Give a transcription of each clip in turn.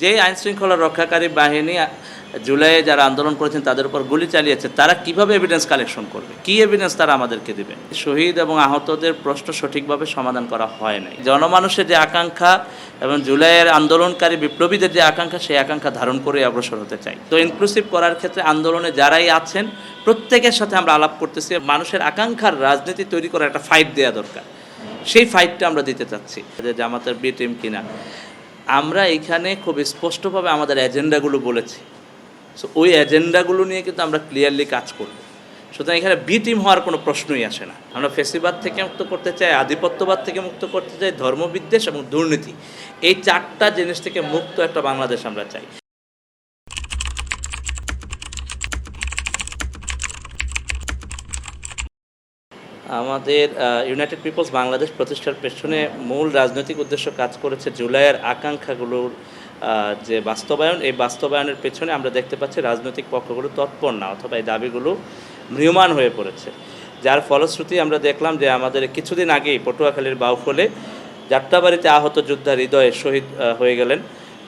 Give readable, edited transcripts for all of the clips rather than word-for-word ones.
যে আইন শৃঙ্খলা রক্ষাকারী বাহিনী জুলাইয়ে যারা আন্দোলন করেছেন তাদের উপর গুলি চালিয়েছে, তারা কিভাবে এভিডেন্স কালেকশন করবে, কি এভিডেন্স তারা আমাদেরকে দেবে? শহীদ এবং আহতদের প্রশ্ন সঠিকভাবে সমাধান করা হয় নাই। জনমানুষের যে আকাঙ্ক্ষা এবং জুলাইয়ের আন্দোলনকারী বিপ্লবীদের যে আকাঙ্ক্ষা, সেই আকাঙ্ক্ষা ধারণ করে অগ্রসর হতে চাই। তো ইনক্লুসিভ করার ক্ষেত্রে আন্দোলনে যারাই আছেন প্রত্যেকের সাথে আমরা আলাপ করতেছি। মানুষের আকাঙ্ক্ষার রাজনীতি তৈরি করার একটা ফাইট দেওয়া দরকার, সেই ফাইটটা আমরা দিতে চাচ্ছি। যে জামাতের বি টিম কিনা, আমরা এইখানে খুব স্পষ্টভাবে আমাদের এজেন্ডাগুলো বলেছি। সো ওই এজেন্ডাগুলো নিয়ে কিন্তু আমরা ক্লিয়ারলি কাজ করব। সুতরাং এখানে বি টিম হওয়ার কোনো প্রশ্নই আসে না। আমরা ফেসিবাদ থেকে মুক্ত করতে চাই, আধিপত্যবাদ থেকে মুক্ত করতে চাই, ধর্মবিদ্বেষ এবং দুর্নীতি, এই চারটা জিনিস থেকে মুক্ত একটা বাংলাদেশ আমরা চাই। আমাদের ইউনাইটেড পিপলস বাংলাদেশ প্রতিষ্ঠার পেছনে মূল রাজনৈতিক উদ্দেশ্য কাজ করেছে জুলাইয়ের আকাঙ্ক্ষাগুলোর যে বাস্তবায়ন। এই বাস্তবায়নের পেছনে আমরা দেখতে পাচ্ছি রাজনৈতিক পক্ষগুলো তৎপর না, অথবা এই দাবিগুলো ম্রিয়মাণ হয়ে পড়েছে, যার ফলশ্রুতি আমরা দেখলাম যে আমাদের কিছুদিন আগেই পটুয়াখালীর বাউফলে যাত্রাবাড়িতে আহত যোদ্ধা হৃদয়ে শহীদ হয়ে গেলেন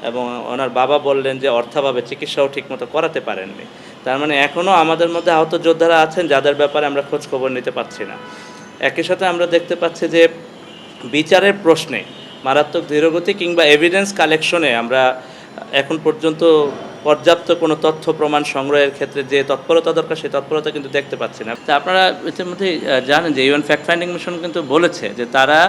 এবং ওনার বাবা বললেন যে অর্থাভাবে চিকিৎসাও ঠিকমতো করাতে পারেননি। তার মানে এখনও আমাদের মধ্যে আহত যোদ্ধারা আছেন যাদের ব্যাপারে আমরা খোঁজ খবর নিতে পারছি না। একই সাথে আমরা দেখতে পাচ্ছি যে বিচারের প্রশ্নে মারাত্মক ধীরগতি কিংবা এভিডেন্স কালেকশনে আমরা এখন পর্যন্ত পর্যাপ্ত কোনো তথ্য প্রমাণ সংগ্রহের ক্ষেত্রে যে তৎপরতা দরকার, সেই তৎপরতা কিন্তু দেখতে পাচ্ছি না। তা আপনারা ইতিমধ্যে জানেন যে ইউএন ফ্যাক্ট ফাইন্ডিং মিশন কিন্তু বলেছে যে তারা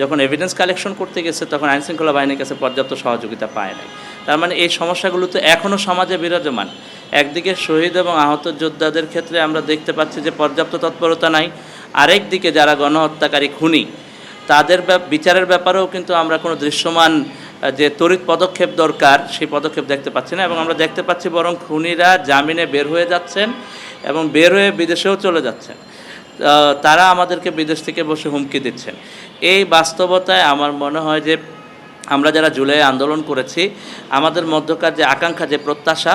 যখন এভিডেন্স কালেকশন করতে গেছে তখন আইনশৃঙ্খলা বাহিনীর কাছে পর্যাপ্ত সহযোগিতা পায় নাই। তার মানে এই সমস্যাগুলো তো এখনও সমাজে বিরাজমান। একদিকে শহীদ এবং আহত যোদ্ধাদের ক্ষেত্রে আমরা দেখতে পাচ্ছি যে পর্যাপ্ত তৎপরতা নাই, আরেক দিকে যারা গণহত্যাকারী খুনি তাদের বিচারের ব্যাপারেও কিন্তু আমরা কোনো দৃশ্যমান যে তড়িৎ পদক্ষেপ দরকার সেই পদক্ষেপ দেখতে পাচ্ছি না। এবং আমরা দেখতে পাচ্ছি বরং খুনিরা জামিনে বের হয়ে যাচ্ছেন এবং বের হয়ে বিদেশেও চলে যাচ্ছেন। তারা আমাদেরকে বিদেশ থেকে বসে হুমকি দিচ্ছেন। এই বাস্তবতায় আমার মনে হয় যে আমরা যারা জুলাই আন্দোলন করেছি, আমাদের মধ্যকার যে আকাঙ্ক্ষা, যে প্রত্যাশা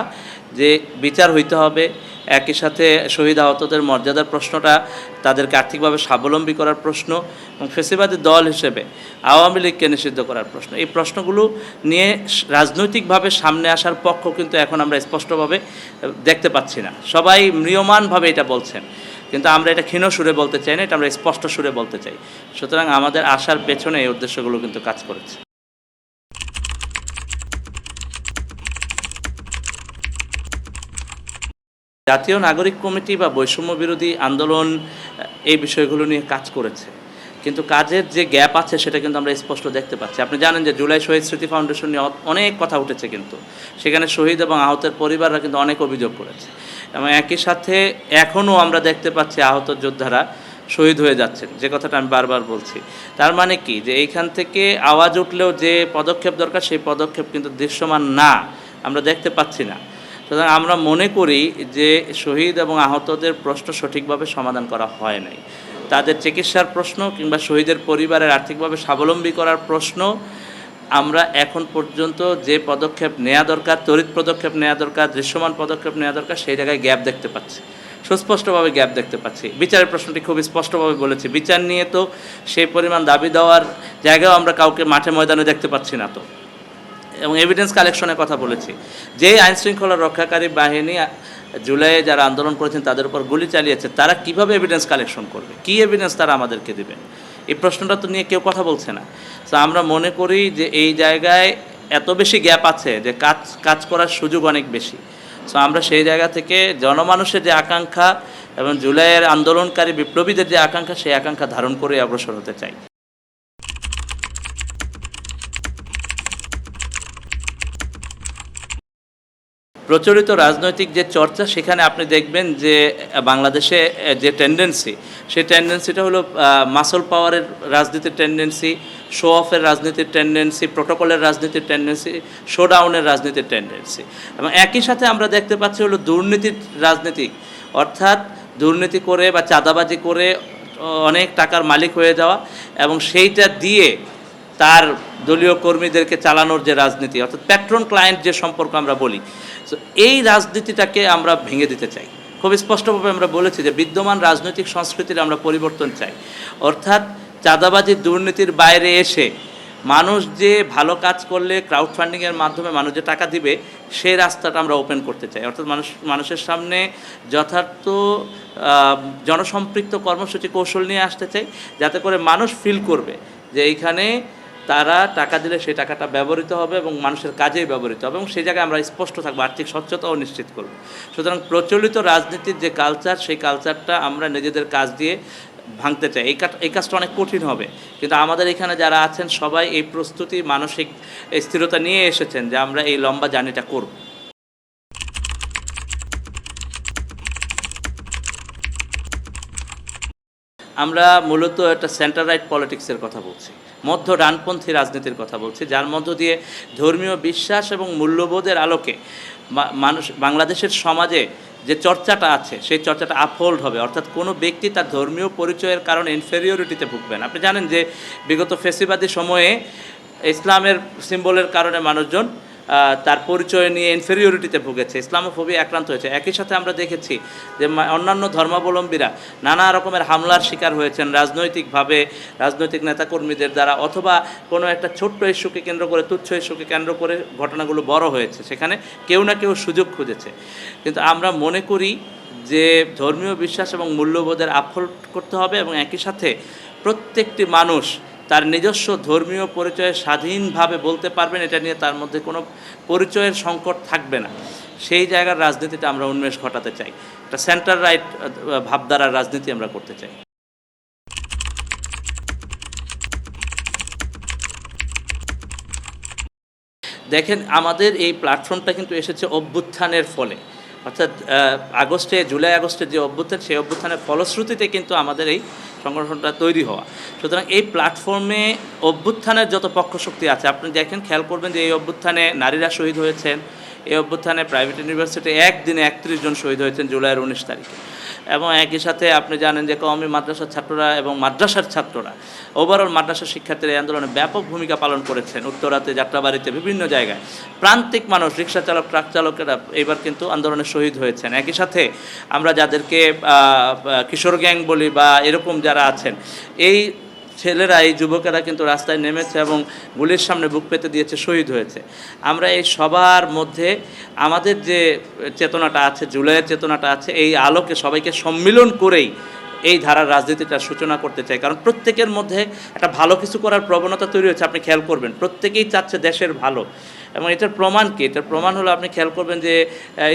যে বিচার হইতে হবে, একই সাথে শহীদ আহতদের মর্যাদার প্রশ্নটা, তাদেরকে আর্থিকভাবে স্বাবলম্বী করার প্রশ্ন এবং ফেসিবাদী দল হিসেবে আওয়ামী লীগকে নিষিদ্ধ করার প্রশ্ন, এই প্রশ্নগুলো নিয়ে রাজনৈতিকভাবে সামনে আসার পক্ষ কিন্তু এখন আমরা স্পষ্টভাবে দেখতে পাচ্ছি না। সবাই ম্রিয়মাণভাবে এটা বলছেন, কিন্তু আমরা এটা ক্ষীণ সুরে বলতে চাই না, এটা আমরা স্পষ্ট সুরে বলতে চাই। সুতরাং আমাদের আসার পেছনে এই উদ্দেশ্যগুলো কিন্তু কাজ করেছে। জাতীয় নাগরিক কমিটি বা বৈষম্য বিরোধী আন্দোলন এই বিষয়গুলো নিয়ে কাজ করেছে, কিন্তু কাজের যে গ্যাপ আছে সেটা কিন্তু আমরা স্পষ্ট দেখতে পাচ্ছি। আপনি জানেন যে জুলাই শহীদ স্মৃতি ফাউন্ডেশন নিয়ে অনেক কথা উঠেছে, কিন্তু সেখানে শহীদ এবং আহতের পরিবাররা কিন্তু অনেক অভিযোগ করেছে এবং একই সাথে এখনও আমরা দেখতে পাচ্ছি আহত যোদ্ধারা শহীদ হয়ে যাচ্ছেন, যে কথাটা আমি বারবার বলছি। তার মানে কি, যে এইখান থেকে আওয়াজ উঠলেও যে পদক্ষেপ দরকার সেই পদক্ষেপ কিন্তু দৃশ্যমান না, আমরা দেখতে পাচ্ছি না। সুতরাং আমরা মনে করি যে শহীদ এবং আহতদের প্রশ্ন সঠিকভাবে সমাধান করা হয় নাই। তাদের চিকিৎসার প্রশ্ন কিংবা শহীদের পরিবারের আর্থিকভাবে স্বাবলম্বী করার প্রশ্ন আমরা এখন পর্যন্ত যে পদক্ষেপ নেওয়া দরকার, তড়িৎ পদক্ষেপ নেওয়া দরকার, দৃশ্যমান পদক্ষেপ নেওয়া দরকার, সেই জায়গায় গ্যাপ দেখতে পাচ্ছি, সুস্পষ্টভাবে গ্যাপ দেখতে পাচ্ছি। বিচারের প্রশ্নটি খুব স্পষ্টভাবে বলেছি, বিচার নিয়ে তো সেই পরিমাণ দাবি দেওয়ার জায়গাও আমরা কাউকে মাঠে ময়দানে দেখতে পাচ্ছি না তো। এবং এভিডেন্স কালেকশনের কথা বলেছি, যে আইনশৃঙ্খলা রক্ষাকারী বাহিনী জুলাইয়ে যারা আন্দোলন করেছেন তাদের উপর গুলি চালিয়েছে, তারা কিভাবে এভিডেন্স কালেকশন করবে, কি এভিডেন্স তারা আমাদেরকে দেবেন, এই প্রশ্নটা তো নিয়ে কেউ কথা বলছে না। তো আমরা মনে করি যে এই জায়গায় এত বেশি গ্যাপ আছে যে কাজ করার সুযোগ অনেক বেশি। সো আমরা সেই জায়গা থেকে জনমানুষের যে আকাঙ্ক্ষা এবং জুলাইয়ের আন্দোলনকারী বিপ্লবীদের যে আকাঙ্ক্ষা, সেই আকাঙ্ক্ষা ধারণ করে অগ্রসর হতে চাই। প্রচলিত রাজনৈতিক যে চর্চা, সেখানে আপনি দেখবেন যে বাংলাদেশে যে টেন্ডেন্সি, সেই টেন্ডেন্সিটা হলো মাসল পাওয়ারের রাজনীতির টেন্ডেন্সি, শো অফের রাজনীতির টেন্ডেন্সি, প্রোটোকলের রাজনীতির টেন্ডেন্সি, শোডাউনের রাজনীতির টেন্ডেন্সি। এবং একই সাথে আমরা দেখতে পাচ্ছি হলো দুর্নীতির রাজনীতি, অর্থাৎ দুর্নীতি করে বা চাঁদাবাজি করে অনেক টাকার মালিক হয়ে যাওয়া এবং সেইটা দিয়ে তার দলীয় কর্মীদেরকে চালানোর যে রাজনীতি, অর্থাৎ প্যাট্রন ক্লায়েন্ট যে সম্পর্ক আমরা বলি, তো এই রাজনীতিটাকে আমরা ভেঙে দিতে চাই। খুব স্পষ্টভাবে আমরা বলেছি যে বিদ্যমান রাজনৈতিক সংস্কৃতির আমরা পরিবর্তন চাই, অর্থাৎ চাঁদাবাজি দুর্নীতির বাইরে এসে মানুষ যে ভালো কাজ করলে ক্রাউড ফান্ডিংয়ের মাধ্যমে মানুষ যে টাকা দিবে সেই রাস্তাটা আমরা ওপেন করতে চাই। অর্থাৎ মানুষের সামনে যথার্থ জনসম্পৃক্ত কর্মসূচি কৌশল নিয়ে আসতে চাই, যাতে করে মানুষ ফিল করবে যে এইখানে তারা টাকা দিলে সেই টাকাটা ব্যবহৃত হবে এবং মানুষের কাজেই ব্যবহৃত হবে, এবং সেই জায়গায় আমরা স্পষ্ট থাকবো, আর্থিক স্বচ্ছতাও নিশ্চিত করব। সুতরাং প্রচলিত রাজনীতির যে কালচার, সেই কালচারটা আমরা নিজেদের কাজ দিয়ে ভাঙতে চাই। এই কাজটা অনেক কঠিন হবে, কিন্তু আমাদের এখানে যারা আছেন সবাই এই প্রস্তুতি, মানসিক স্থিরতা নিয়ে এসেছেন যে আমরা এই লম্বা জার্নিটা করব। আমরা মূলত একটা সেন্টার রাইট পলিটিক্সের কথা বলছি, মধ্য ডানপন্থী রাজনীতির কথা বলছি, যার মধ্য দিয়ে ধর্মীয় বিশ্বাস এবং মূল্যবোধের আলোকে মানুষ বাংলাদেশের সমাজে যে চর্চাটা আছে সেই চর্চাটা আপহোল্ড হবে। অর্থাৎ কোনো ব্যক্তি তার ধর্মীয় পরিচয়ের কারণে ইনফেরিয়রিটিতে ভুগবেন। আপনি জানেন যে বিগত ফ্যাসিবাদী সময়ে ইসলামের সিম্বলের কারণে মানুষজন তার পরিচয় নিয়ে ইনফেরিয়রিটিতে ভুগেছে, ইসলামোফোবিয়া আক্রান্ত হয়েছে। একই সাথে আমরা দেখেছি যে অন্যান্য ধর্মাবলম্বীরা নানা রকমের হামলার শিকার হয়েছেন রাজনৈতিকভাবে, রাজনৈতিক নেতাকর্মীদের দ্বারা, অথবা কোনো একটা ছোট্ট ইস্যুকে কেন্দ্র করে, তুচ্ছ ইস্যুকে কেন্দ্র করে ঘটনাগুলো বড় হয়েছে, সেখানে কেউ না কেউ সুযোগ খুঁজেছে। কিন্তু আমরা মনে করি যে ধর্মীয় বিশ্বাস এবং মূল্যবোধের আপহোল্ড করতে হবে, এবং একই সাথে প্রত্যেকটি মানুষ তার নিজস্ব ধর্মীয় পরিচয় স্বাধীনভাবে বলতে পারবেন, এটা নিয়ে তার মধ্যে কোনো পরিচয়ের সংকট থাকবে না। সেই জায়গার রাজনীতিটা আমরা উন্মেষ ঘটাতে চাই, একটা সেন্টার রাইট ভাবধারার রাজনীতি আমরা করতে চাই। দেখেন, আমাদের এই প্ল্যাটফর্মটা কিন্তু এসেছে অভ্যুত্থানের ফলে, অর্থাৎ জুলাই আগস্টের যে অভ্যুত্থান, সেই অভ্যুত্থানের ফলশ্রুতিতে কিন্তু আমাদের এই সংগঠনটা তৈরি হওয়া। সুতরাং এই প্ল্যাটফর্মে অভ্যুত্থানের যত পক্ষশক্তি আছে, আপনি দেখেন, খেয়াল করবেন যে এই অভ্যুত্থানে নারীরা শহীদ হয়েছেন, এই অভ্যুত্থানে প্রাইভেট ইউনিভার্সিটি একদিনে 31 জন শহীদ হয়েছেন জুলাইয়ের 19 তারিখে। এবং একই সাথে আপনি জানেন যে কওমি মাদ্রাসার ছাত্ররা এবং মাদ্রাসার ছাত্ররা, ওভারঅল মাদ্রাসার শিক্ষার্থীরা এই আন্দোলনে ব্যাপক ভূমিকা পালন করেছেন। উত্তরাতে, যাত্রাবাড়িতে, বিভিন্ন জায়গায় প্রান্তিক মানুষ, রিক্সা চালক, ট্রাক চালকেরা এবার কিন্তু আন্দোলনে শহীদ হয়েছেন। একই সাথে আমরা যাদেরকে কিশোর গ্যাং বলি বা এরকম যারা আছেন, এই ছেলেরা, এই যুবকেরা কিন্তু রাস্তায় নেমেছে এবং গুলির সামনে বুক পেতে দিয়েছে, শহীদ হয়েছে। আমরা এই সবার মধ্যে আমাদের যে চেতনাটা আছে, জুলাইয়ের চেতনাটা আছে, এই আলোকে সবাইকে সম্মিলন করেই এই ধারার রাজনীতিটার সূচনা করতে চাই। কারণ প্রত্যেকের মধ্যে একটা ভালো কিছু করার প্রবণতা তৈরি হয়েছে। আপনি খেয়াল করবেন, প্রত্যেকেই চাচ্ছে দেশের ভালো, এবং এটার প্রমাণ কি? এটার প্রমাণ হলো, আপনি খেয়াল করবেন যে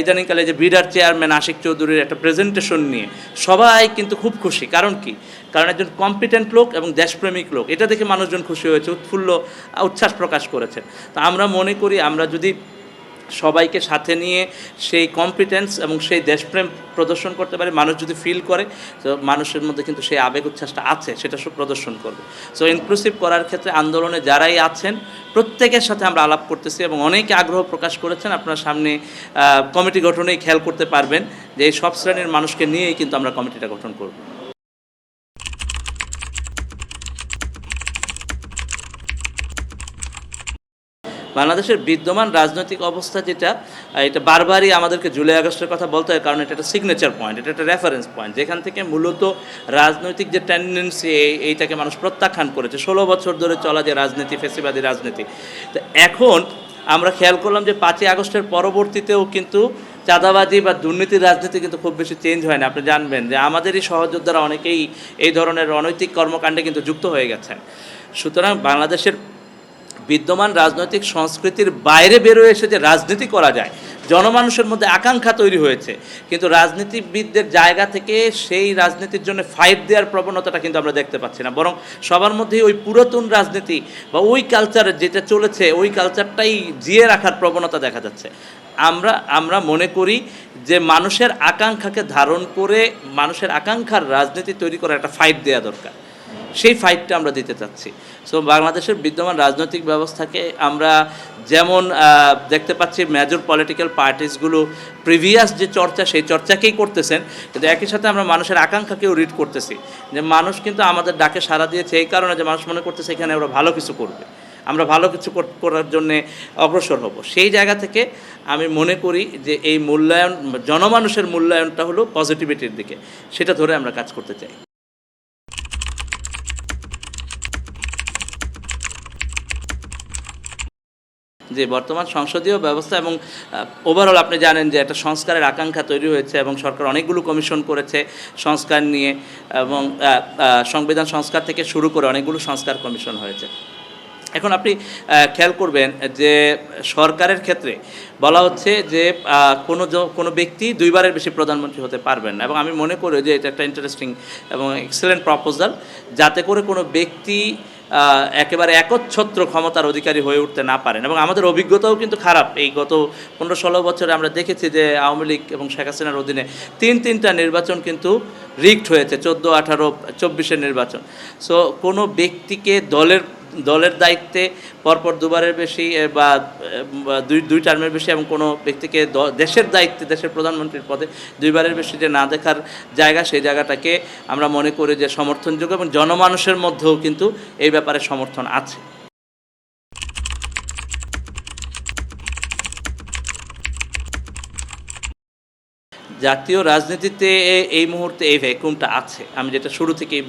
ইদানিংকালে যে বিডার চেয়ারম্যান আশিক চৌধুরীর একটা প্রেজেন্টেশন নিয়ে সবাই কিন্তু খুব খুশি। কারণ কি? কারণ একজন কম্পিটেন্ট লোক এবং দেশপ্রেমিক লোক, এটা দেখে মানুষজন খুশি হয়েছে, উৎফুল্ল উচ্ছ্বাস প্রকাশ করেছেন। তো আমরা মনে করি, আমরা যদি সবাইকে সাথে নিয়ে সেই কম্পিটেন্স এবং সেই দেশপ্রেম প্রদর্শন করতে পারি, মানুষ যদি ফিল করে, তো মানুষের মধ্যে কিন্তু সেই আবেগ উচ্ছ্বাসটা আছে, সেটা সব প্রদর্শন করবে। সো ইনক্লুসিভ করার ক্ষেত্রে আন্দোলনে যারাই আছেন প্রত্যেকের সাথে আমরা আলাপ করতেছি, এবং অনেকে আগ্রহ প্রকাশ করেছেন। আপনার সামনে কমিটি গঠনেই খেয়াল করতে পারবেন যে এই সব শ্রেণীর মানুষকে নিয়েই কিন্তু আমরা কমিটিটা গঠন করব। বাংলাদেশের বিদ্যমান রাজনৈতিক অবস্থা যেটা, এটা বারবারই আমাদেরকে জুলাই আগস্টের কথা বলতে হয়, কারণ এটা একটা সিগনেচার পয়েন্ট, এটা একটা রেফারেন্স পয়েন্ট, যেখান থেকে মূলত রাজনৈতিক যে টেন্ডেন্সি, এইটাকে মানুষ প্রত্যাখ্যান করেছে। 16 বছর ধরে চলা যে রাজনীতি, ফ্যাসিবাদী রাজনীতি। তো এখন আমরা খেয়াল করলাম যে 5ই আগস্টের পরবর্তীতেও কিন্তু চাঁদাবাজি বা দুর্নীতির রাজনীতি কিন্তু খুব বেশি চেঞ্জ হয় না। আপনি জানবেন যে আমাদেরই সহযোদ্ধারা অনেকেই এই ধরনের অনৈতিক কর্মকাণ্ডে কিন্তু যুক্ত হয়ে গেছেন। সুতরাং বাংলাদেশের বিদ্যমান রাজনৈতিক সংস্কৃতির বাইরে বেরোয় এসে যে রাজনীতি করা যায়, জনমানুষের মধ্যে আকাঙ্ক্ষা তৈরি হয়েছে, কিন্তু রাজনীতিবিদদের জায়গা থেকে সেই রাজনীতির জন্য ফাইট দেওয়ার প্রবণতাটা কিন্তু আমরা দেখতে পাচ্ছি না। বরং সবার মধ্যেই ওই পুরাতন রাজনীতি বা ওই কালচার যেটা চলেছে, ওই কালচারটাই জিয়ে রাখার প্রবণতা দেখা যাচ্ছে। আমরা মনে করি যে মানুষের আকাঙ্ক্ষাকে ধারণ করে মানুষের আকাঙ্ক্ষার রাজনীতি তৈরি করার একটা ফাইট দেওয়া দরকার। সেই ফাইটটা আমরা দিতে চাচ্ছি। সো বাংলাদেশের বিদ্যমান রাজনৈতিক ব্যবস্থাকে আমরা যেমন দেখতে পাচ্ছি, মেজর পলিটিক্যাল পার্টিসগুলো প্রিভিয়াস যে চর্চা, সেই চর্চাকেই করতেছেন, কিন্তু একই সাথে আমরা মানুষের আকাঙ্ক্ষাকেও রিড করতেছি। যে মানুষ কিন্তু আমাদের ডাকে সাড়া দিয়েছে এই কারণে যে মানুষ মনে করতেছে এখানে ওরা ভালো কিছু করবে, আমরা ভালো কিছু করার জন্যে অগ্রসর হব। সেই জায়গা থেকে আমি মনে করি যে এই মূল্যায়ন, জনমানুষের মূল্যায়নটা হলো পজিটিভিটির দিকে, সেটা ধরে আমরা কাজ করতে চাই। যে বর্তমান সংসদীয় ব্যবস্থা এবং ওভারঅল আপনি জানেন যে একটা সংস্কারের আকাঙ্ক্ষা তৈরি হয়েছে এবং সরকার অনেকগুলো কমিশন করেছে সংস্কার নিয়ে এবং সংবিধান সংস্কার থেকে শুরু করে অনেকগুলো সংস্কার কমিশন হয়েছে। এখন আপনি খেয়াল করবেন যে সরকারের ক্ষেত্রে বলা হচ্ছে যে কোনো ব্যক্তি দুইবারের বেশি প্রধানমন্ত্রী হতে পারবেন না, এবং আমি মনে করি যে এটা একটা ইন্টারেস্টিং এবং এক্সেলেন্ট প্রপোজাল, যাতে করে কোনো ব্যক্তি একেবারে একচ্ছত্র ক্ষমতার অধিকারী হয়ে উঠতে না পারেন। এবং আমাদের অভিজ্ঞতাও কিন্তু খারাপ। এই গত 15-16 বছরে আমরা দেখেছি যে আওয়ামী লীগ এবং শেখ হাসিনার অধীনে তিনটা নির্বাচন কিন্তু রিগড হয়েছে, 14, 18, 24-এর নির্বাচন। সো কোনো ব্যক্তিকে দলের দায়িত্বে পরপর দুবারের বেশি বা দুই টার্মের বেশি এবং কোনো ব্যক্তিকে দেশের দায়িত্বে, দেশের প্রধানমন্ত্রীর পদে দুইবারের বেশি যে না দেখার জায়গা, সেই জায়গাটাকে আমরা মনে করি যে সমর্থনযোগ্য, এবং জনমানুষের মধ্যেও কিন্তু এই ব্যাপারে সমর্থন আছে। জাতীয় রাজনীতিতে এই মুহূর্তে এই ভ্যাকুমটা আছে। আমি যেটা শুরু থেকেই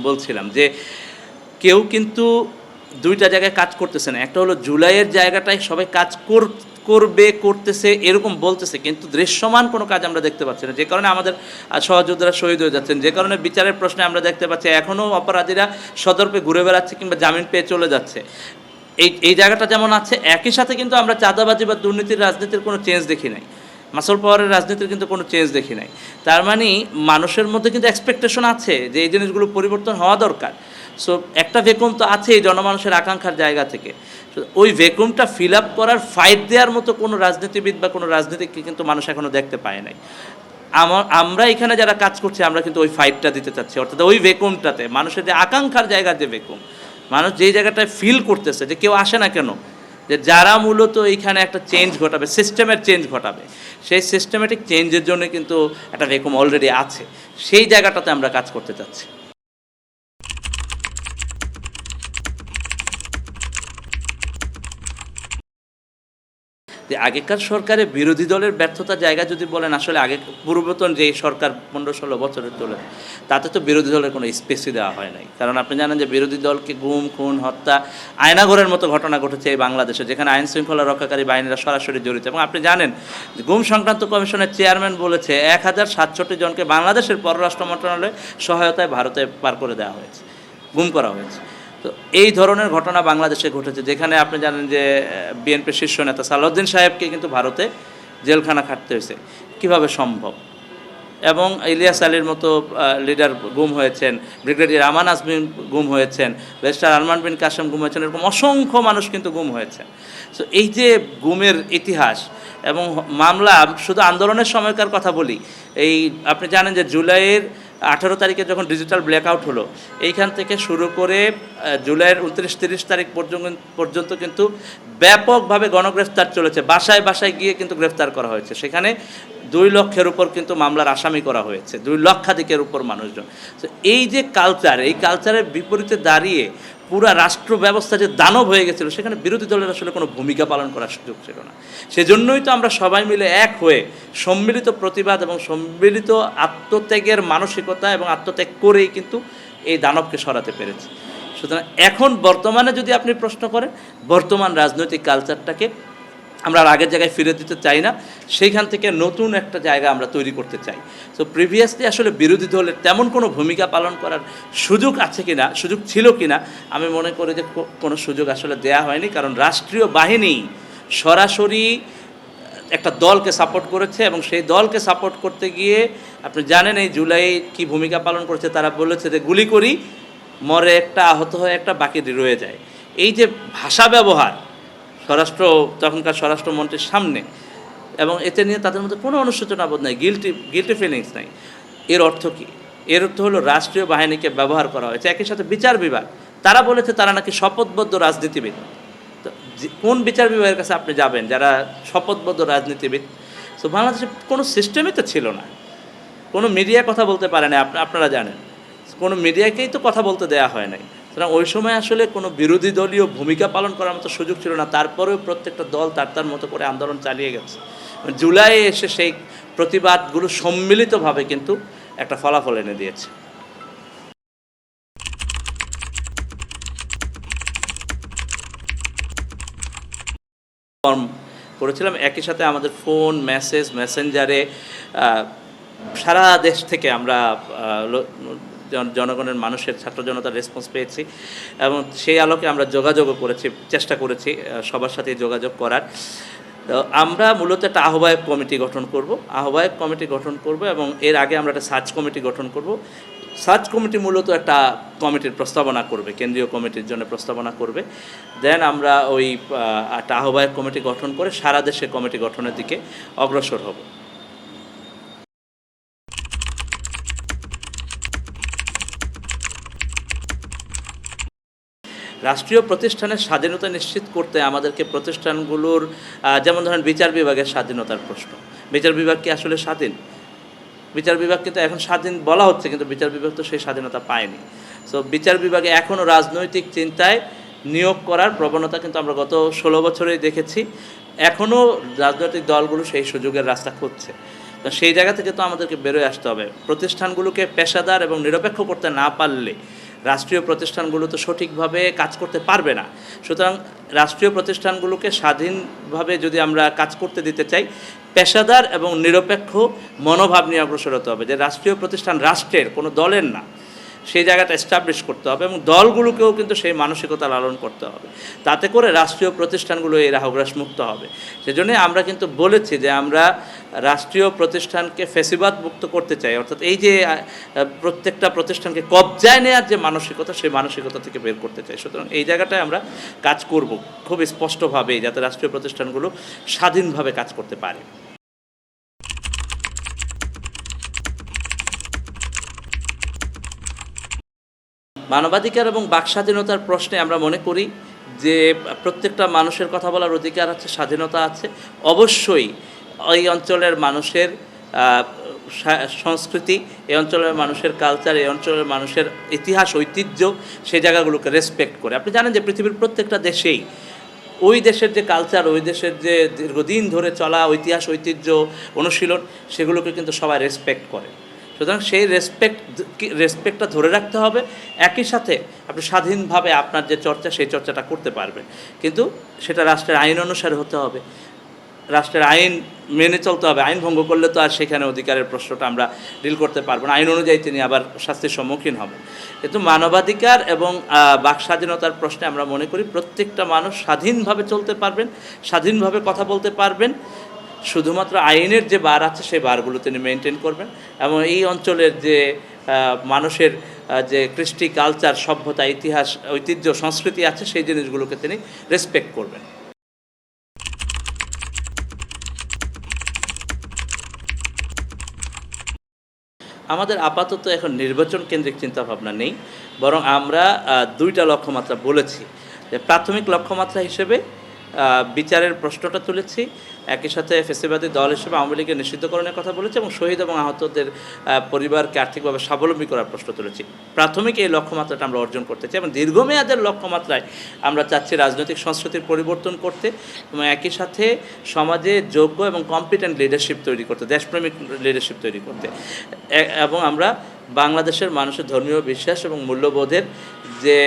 বলছিলাম যে কেউ কিন্তু দুইটা জায়গায় কাজ করতেছে না। একটা হলো জুলাইয়ের জায়গাটায় সবাই কাজ করতেছে এরকম বলতেছে, কিন্তু দৃশ্যমান কোনো কাজ আমরা দেখতে পাচ্ছি না, যে কারণে আমাদের সহযোদ্ধারা শহীদ হয়ে যাচ্ছেন, যে কারণে বিচারের প্রশ্নে আমরা দেখতে পাচ্ছি এখনও অপরাধীরা সদর্পে ঘুরে বেড়াচ্ছে কিংবা জামিন পেয়ে চলে যাচ্ছে। এই জায়গাটা যেমন আছে, একই সাথে কিন্তু আমরা চাঁদাবাজি বা দুর্নীতির রাজনীতির কোনো চেঞ্জ দেখি নাই, মাসল পাওয়ারের রাজনীতির কিন্তু কোনো চেঞ্জ দেখি নাই। তার মানে মানুষের মধ্যে কিন্তু এক্সপেকটেশন আছে যে এই জিনিসগুলো পরিবর্তন হওয়া দরকার। সো একটা ভ্যাকুম তো আছেই জনমানুষের আকাঙ্ক্ষার জায়গা থেকে। ওই ভ্যাকুমটা ফিল আপ করার ফাইট দেওয়ার মতো কোনো রাজনীতিবিদ বা কোনো রাজনীতিককে কিন্তু মানুষ এখনও দেখতে পায় নাই। আমরা এখানে যারা কাজ করছি আমরা কিন্তু ওই ফাইটটা দিতে চাচ্ছি, অর্থাৎ ওই ভ্যাকুমটাতে মানুষের যে আকাঙ্ক্ষার জায়গার যে ভ্যাকুম, মানুষ যেই জায়গাটায় ফিল করতেছে যে কেউ আসে না কেন, যে যারা মূলত এইখানে একটা চেঞ্জ ঘটাবে, সিস্টেমের চেঞ্জ ঘটাবে, সেই সিস্টেমেটিক চেঞ্জের জন্য কিন্তু একটা ভ্যাকুম অলরেডি আছে। সেই জায়গাটাতে আমরা কাজ করতে চাচ্ছি। যে আগেকার সরকারের বিরোধী দলের ব্যর্থতার জায়গা যদি বলেন, আসলে আগে পূর্বতন যে সরকার 15-16 বছরের তোলে, তাতে তো বিরোধী দলের কোনো স্পেসই দেওয়া হয় নাই। কারণ আপনি জানেন যে বিরোধী দলকে গুম, খুন, হত্যা, আয়নাঘরের মতো ঘটনা ঘটেছে এই বাংলাদেশে, যেখানে আইন শৃঙ্খলা রক্ষাকারী বাহিনীরা সরাসরি জড়িত। এবং আপনি জানেন যে গুম সংক্রান্ত কমিশনের চেয়ারম্যান বলেছে 1067 জনকে বাংলাদেশের পররাষ্ট্র মন্ত্রণালয়ে সহায়তায় ভারতে পার করে দেওয়া হয়েছে, গুম করা হয়েছে। তো এই ধরনের ঘটনা বাংলাদেশে ঘটেছে, যেখানে আপনি জানেন যে বিএনপির শীর্ষ নেতা সালাউদ্দিন সাহেবকে কিন্তু ভারতে জেলখানা খাটতে হয়েছে। কিভাবে সম্ভব? এবং ইলিয়াস আলীর মতো লিডার গুম হয়েছেন, ব্রিগেডিয়ার আমান আজমিন গুম হয়েছেন, ব্যারিস্টার আরমান বিন কাসেম গুম হয়েছেন, এরকম অসংখ্য মানুষ কিন্তু গুম হয়েছে। সো এই যে গুমের ইতিহাস এবং মামলা, শুধু আন্দোলনের সময়কার কথা বলি, এই আপনি জানেন যে জুলাইয়ের 18 তারিখে যখন ডিজিটাল ব্ল্যাকআউট হলো, এইখান থেকে শুরু করে জুলাইয়ের 29-30 তারিখ পর্যন্ত কিন্তু ব্যাপকভাবে গণগ্রেফতার চলেছে। বাসায় বাসায় গিয়ে কিন্তু গ্রেফতার করা হয়েছে। সেখানে 2 লক্ষের উপর কিন্তু মামলার আসামি করা হয়েছে, 2 লক্ষাধিকের উপর মানুষজন। তো এই যে কালচার, এই কালচারের বিপরীতে দাঁড়িয়ে পুরা রাষ্ট্র ব্যবস্থা যে দানব হয়ে গেছিলো, সেখানে বিরোধী দলের আসলে কোনো ভূমিকা পালন করার সুযোগ ছিল না। সেজন্যই তো আমরা সবাই মিলে এক হয়ে সম্মিলিত প্রতিবাদ এবং সম্মিলিত আত্মত্যাগের মানসিকতা এবং আত্মত্যাগ করেই কিন্তু এই দানবকে সরাতে পেরেছি। সুতরাং এখন বর্তমানে যদি আপনি প্রশ্ন করেন, বর্তমান রাজনৈতিক কালচারটাকে আমরা আর আগের জায়গায় ফিরে দিতে চাই না, সেইখান থেকে নতুন একটা জায়গা আমরা তৈরি করতে চাই। সো প্রিভিয়াসলি আসলে বিরোধী দলের তেমন কোনো ভূমিকা পালন করার সুযোগ আছে কিনা, সুযোগ ছিল কিনা, আমি মনে করি যে কোনো সুযোগ আসলে দেয়া হয়নি। কারণ রাষ্ট্রীয় বাহিনী সরাসরি একটা দলকে সাপোর্ট করেছে, এবং সেই দলকে সাপোর্ট করতে গিয়ে আপনি জানেন এই জুলাই কি ভূমিকা পালন করেছে। তারা বলেছে যে গুলি করি, মরে একটা, আহত হয়ে একটা, বাকি রয়ে যায়। এই যে ভাষা ব্যবহার তখনকার স্বরাষ্ট্রমন্ত্রীর সামনে, এবং এতে নিয়ে তাদের মধ্যে কোনো অনুশোচনাবোধ নাই, গিল্টি ফিলিংস নাই। এর অর্থ কী? এর অর্থ হলো রাষ্ট্রীয় বাহিনীকে ব্যবহার করা হয়েছে। একই সাথে বিচার বিভাগ, তারা বলেছে তারা নাকি শপথবদ্ধ রাজনীতিবিদ। তো কোন বিচার বিভাগের কাছে আপনি যাবেন যারা শপথবদ্ধ রাজনীতিবিদ? তো বাংলাদেশে কোনো সিস্টেমই তো ছিল না, কোনো মিডিয়া কথা বলতে পারে না। আপনারা জানেন কোনো মিডিয়াকেই তো কথা বলতে দেওয়া হয় নাই। সুতরাং ওই সময় আসলে কোনো বিরোধী দলীয় ভূমিকা পালন করার মতো সুযোগ ছিল না। তারপরেও প্রত্যেকটা দল তার মতো করে আন্দোলন চালিয়ে গেছে। জুলাইয়ে এসে সেই প্রতিবাদগুলো সম্মিলিতভাবে কিন্তু একটা ফলাফল এনে দিয়েছে। করেছিলাম। একই সাথে আমাদের ফোন, মেসেজ, মেসেঞ্জারে সারা দেশ থেকে আমরা জনগণের মানুষের ছাত্র জনতার রেসপন্স পেয়েছি এবং সেই আলোকে আমরা যোগাযোগও করেছি, চেষ্টা করেছি সবার সাথে যোগাযোগ করার। তো আমরা মূলত একটা আহ্বায়ক কমিটি গঠন করব এবং এর আগে আমরা একটা সার্চ কমিটি গঠন করব। সার্চ কমিটি মূলত একটা কমিটির প্রস্তাবনা করবে, কেন্দ্রীয় কমিটির জন্য প্রস্তাবনা করবে। দেন আমরা ওই একটা আহ্বায়ক কমিটি গঠন করে সারা দেশে কমিটি গঠনের দিকে অগ্রসর হব। রাষ্ট্রীয় প্রতিষ্ঠানের স্বাধীনতা নিশ্চিত করতে আমাদেরকে প্রতিষ্ঠানগুলোর যেমন ধরেন বিচার বিভাগের স্বাধীনতার প্রশ্ন। বিচার বিভাগ কি আসলে স্বাধীন? বিচার বিভাগ কিন্তু এখন স্বাধীন বলা হচ্ছে, কিন্তু বিচার বিভাগ তো সেই স্বাধীনতা পায়নি। সো বিচার বিভাগে এখনও রাজনৈতিক চিন্তায় নিয়োগ করার প্রবণতা কিন্তু আমরা গত 16 বছরেই দেখেছি। এখনও রাজনৈতিক দলগুলো সেই সুযোগের রাস্তা খুঁজছে। তো সেই জায়গা থেকে তো আমাদেরকে বেরোয় আসতে হবে। প্রতিষ্ঠানগুলোকে পেশাদার এবং নিরপেক্ষ করতে না পারলে রাষ্ট্রীয় প্রতিষ্ঠানগুলো তো সঠিকভাবে কাজ করতে পারবে না। সুতরাং রাষ্ট্রীয় প্রতিষ্ঠানগুলোকে স্বাধীনভাবে যদি আমরা কাজ করতে দিতে চাই, পেশাদার এবং নিরপেক্ষ মনোভাব নিয়ে অগ্রসর হতে হবে, যে রাষ্ট্রীয় প্রতিষ্ঠান রাষ্ট্রের, কোনো দলের না, সেই জায়গাটা এস্টাবলিশ করতে হবে এবং দলগুলোকেও কিন্তু সেই মানসিকতা লালন করতে হবে। তাতে করে রাষ্ট্রীয় প্রতিষ্ঠানগুলো এই রাহুগ্রাস মুক্ত হবে। সেজন্যই আমরা কিন্তু বলেছি যে আমরা রাষ্ট্রীয় প্রতিষ্ঠানকে ফ্যাসিবাদ মুক্ত করতে চাই, অর্থাৎ এই যে প্রত্যেকটা প্রতিষ্ঠানকে কবজায় নেওয়ার যে মানসিকতা, সেই মানসিকতা থেকে বের করতে চাই। সুতরাং এই জায়গাটায় আমরা কাজ করব খুব স্পষ্টভাবেই, যাতে রাষ্ট্রীয় প্রতিষ্ঠানগুলো স্বাধীনভাবে কাজ করতে পারে। মানবাধিকার এবং বাকস্বাধীনতার প্রশ্নে আমরা মনে করি যে প্রত্যেকটা মানুষের কথা বলার অধিকার আছে, স্বাধীনতা আছে। অবশ্যই এই অঞ্চলের মানুষের সংস্কৃতি, এই অঞ্চলের মানুষের কালচার, এই অঞ্চলের মানুষের ইতিহাস, ঐতিহ্য, সেই জায়গাগুলোকে রেসপেক্ট করে। আপনি জানেন যে পৃথিবীর প্রত্যেকটা দেশেই ওই দেশের যে কালচার, ওই দেশের যে দীর্ঘদিন ধরে চলা ইতিহাস, ঐতিহ্য, অনুশীলন, সেগুলোকে কিন্তু সবাই রেসপেক্ট করে। সুতরাং সেই রেসপেক্টটা ধরে রাখতে হবে। একই সাথে আপনি স্বাধীনভাবে আপনার যে চর্চা, সেই চর্চাটা করতে পারবেন, কিন্তু সেটা রাষ্ট্রের আইন অনুসারে হতে হবে, রাষ্ট্রের আইন মেনে চলতে হবে। আইন ভঙ্গ করলে তো আর সেখানে অধিকারের প্রশ্নটা আমরা ডিল করতে পারবো না, আইন অনুযায়ী তিনি আবার শাস্তির সম্মুখীন হবেন। কিন্তু মানবাধিকার এবং বাক স্বাধীনতার প্রশ্নে আমরা মনে করি প্রত্যেকটা মানুষ স্বাধীনভাবে চলতে পারবেন, স্বাধীনভাবে কথা বলতে পারবেন। শুধুমাত্র আইনের যে বার আছে, সেই বারগুলো তিনি মেনটেন করবেন এবং এই অঞ্চলের যে মানুষের যে কৃষ্টি, কালচার, সভ্যতা, ইতিহাস, ঐতিহ্য, সংস্কৃতি আছে, সেই জিনিসগুলোকে তিনি রেসপেক্ট করবেন। আমাদের আপাতত এখন নির্বাচন কেন্দ্রিক চিন্তাভাবনা নেই, বরং আমরা দুইটা লক্ষ্যমাত্রা বলেছি। যে প্রাথমিক লক্ষ্যমাত্রা হিসেবে বিচারের প্রশ্নটা তুলেছি, একই সাথে ফ্যাসিবাদী দল হিসেবে আওয়ামী লীগের নিষিদ্ধকরণের কথা বলেছি এবং শহীদ এবং আহতদের পরিবারকে আর্থিকভাবে স্বাবলম্বী করার প্রশ্ন তুলেছি। প্রাথমিক এই লক্ষ্যমাত্রাটা আমরা অর্জন করতে চাই এবং দীর্ঘমেয়াদের লক্ষ্যমাত্রায় আমরা চাচ্ছি রাজনৈতিক সংস্কৃতির পরিবর্তন করতে এবং একই সাথে সমাজে যোগ্য এবং কম্পিটেন্ট লিডারশিপ তৈরি করতে, দেশপ্রেমিক লিডারশিপ তৈরি করতে। এবং আমরা বাংলাদেশের মানুষের ধর্মীয় বিশ্বাস এবং মূল্যবোধের যে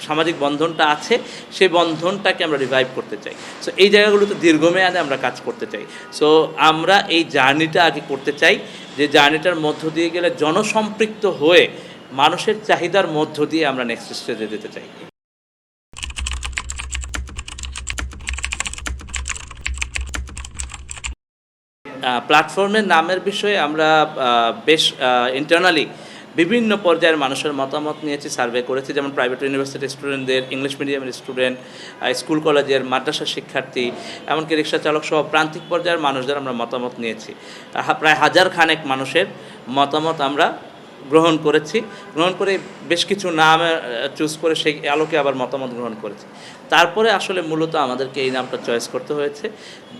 সামাজিক বন্ধনটা আছে, সেই বন্ধনটাকে আমরা রিভাইভ করতে চাই। সো এই জায়গাগুলোতে দীর্ঘমেয়াদে আমরা কাজ করতে চাই। সো আমরা এই জার্নিটা আগে করতে চাই, যে জার্নিটার মধ্য দিয়ে গেলে জনসম্পৃক্ত হয়ে মানুষের চাহিদার মধ্য দিয়ে আমরা নেক্সট স্টেজে যেতে চাই। প্ল্যাটফর্মের নামের বিষয়ে আমরা বেশ ইন্টারনালি বিভিন্ন পর্যায়ের মানুষের মতামত নিয়েছি, সার্ভে করেছি। যেমন প্রাইভেট ইউনিভার্সিটি স্টুডেন্টদের, ইংলিশ মিডিয়ামের স্টুডেন্ট, স্কুল কলেজের, মাদ্রাসার শিক্ষার্থী, এমনকি রিক্সা চালক সহ প্রান্তিক পর্যায়ের মানুষদের আমরা মতামত নিয়েছি। প্রায় 1000 খানেক মানুষের মতামত আমরা গ্রহণ করে বেশ কিছু নাম চুজ করে সেই আলোকে আবার মতামত গ্রহণ করেছি। তারপরে আসলে মূলত আমাদেরকে এই নামটা চয়েস করতে হয়েছে,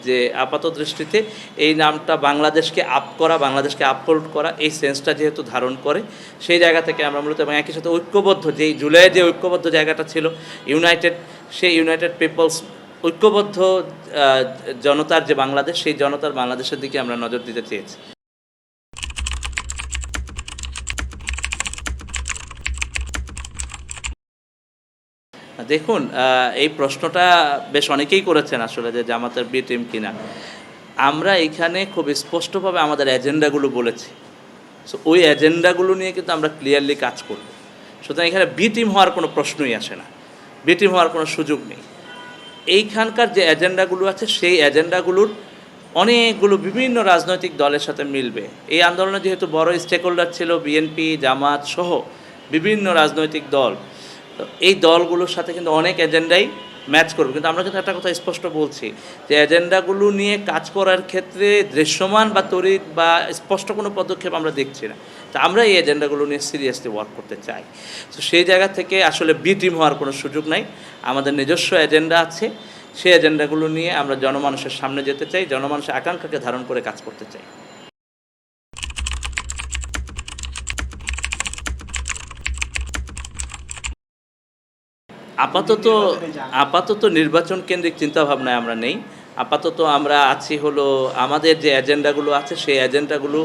যে আপাত দৃষ্টিতে এই নামটা বাংলাদেশকে আপ করা, বাংলাদেশকে আপহোল্ড করা, এই সেন্সটা যেহেতু ধারণ করে, সেই জায়গা থেকে আমরা মূলত, এবং একই সাথে ঐক্যবদ্ধ, যেই জুলাইয়ে যে ঐক্যবদ্ধ জায়গাটা ছিল ইউনাইটেড, সেই ইউনাইটেড পিপলস, ঐক্যবদ্ধ জনতার যে বাংলাদেশ, সেই জনতার বাংলাদেশের দিকে আমরা নজর দিতে চেয়েছি। দেখুন, এই প্রশ্নটা বেশ অনেকেই করেছেন আসলে যে জামাতের বি টিম কিনা। আমরা এইখানে খুব স্পষ্টভাবে আমাদের এজেন্ডাগুলো বলেছি। সো ওই এজেন্ডাগুলো নিয়ে কিন্তু আমরা ক্লিয়ারলি কাজ করব। সুতরাং এখানে বি টিম হওয়ার কোনো প্রশ্নই আসে না, বি টিম হওয়ার কোনো সুযোগ নেই। এইখানকার যে এজেন্ডাগুলো আছে সেই এজেন্ডাগুলোর অনেকগুলো বিভিন্ন রাজনৈতিক দলের সাথে মিলবে। এই আন্দোলনে যেহেতু বড় স্টেক হোল্ডার ছিল বিএনপি, জামাত সহ বিভিন্ন রাজনৈতিক দল, তো এই দলগুলোর সাথে কিন্তু অনেক এজেন্ডাই ম্যাচ করবে। কিন্তু আমরা কিন্তু একটা কথা স্পষ্ট বলছি যে এজেন্ডাগুলো নিয়ে কাজ করার ক্ষেত্রে দৃশ্যমান বা তড়িৎ বা স্পষ্ট কোনো পদক্ষেপ আমরা দেখছি না। তা আমরা এই এজেন্ডাগুলো নিয়ে সিরিয়াসলি ওয়ার্ক করতে চাই। তো সেই জায়গা থেকে আসলে বি টিম হওয়ার কোনো সুযোগ নাই। আমাদের নিজস্ব এজেন্ডা আছে, সেই এজেন্ডাগুলো নিয়ে আমরা জনমানুষের সামনে যেতে চাই, জনমানুষের আকাঙ্ক্ষাকে ধারণ করে কাজ করতে চাই। আপাতত আপাতত নির্বাচন কেন্দ্রিক চিন্তাভাবনায় আমরা নেই। আপাতত আমরা আছি হলো আমাদের যে এজেন্ডাগুলো আছে সেই এজেন্ডাগুলো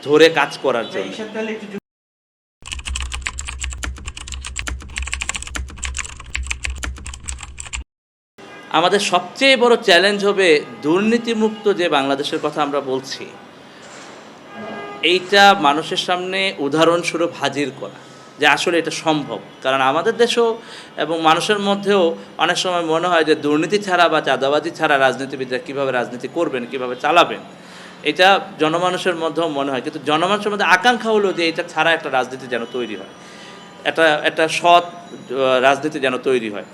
ধরে কাজ করার জন্য। আমাদের সবচেয়ে বড় চ্যালেঞ্জ হবে দুর্নীতিমুক্ত যে বাংলাদেশের কথা আমরা বলছি, এইটা মানুষের সামনে উদাহরণস্বরূপ হাজির করা যে আসলে এটা সম্ভব। কারণ আমাদের দেশেও এবং মানুষের মধ্যেও অনেক সময় মনে হয় যে দুর্নীতি ছাড়া বা চাঁদাবাজি ছাড়া রাজনীতিবিদরা কীভাবে রাজনীতি করবেন, কীভাবে চালাবেন, এটা জনমানুষের মধ্যেও মনে হয়। কিন্তু জনমানুষের মধ্যে আকাঙ্ক্ষা হলো যে এটা ছাড়া একটা রাজনীতি যেন তৈরি হয়, একটা সৎ রাজনীতি যেন তৈরি হয়।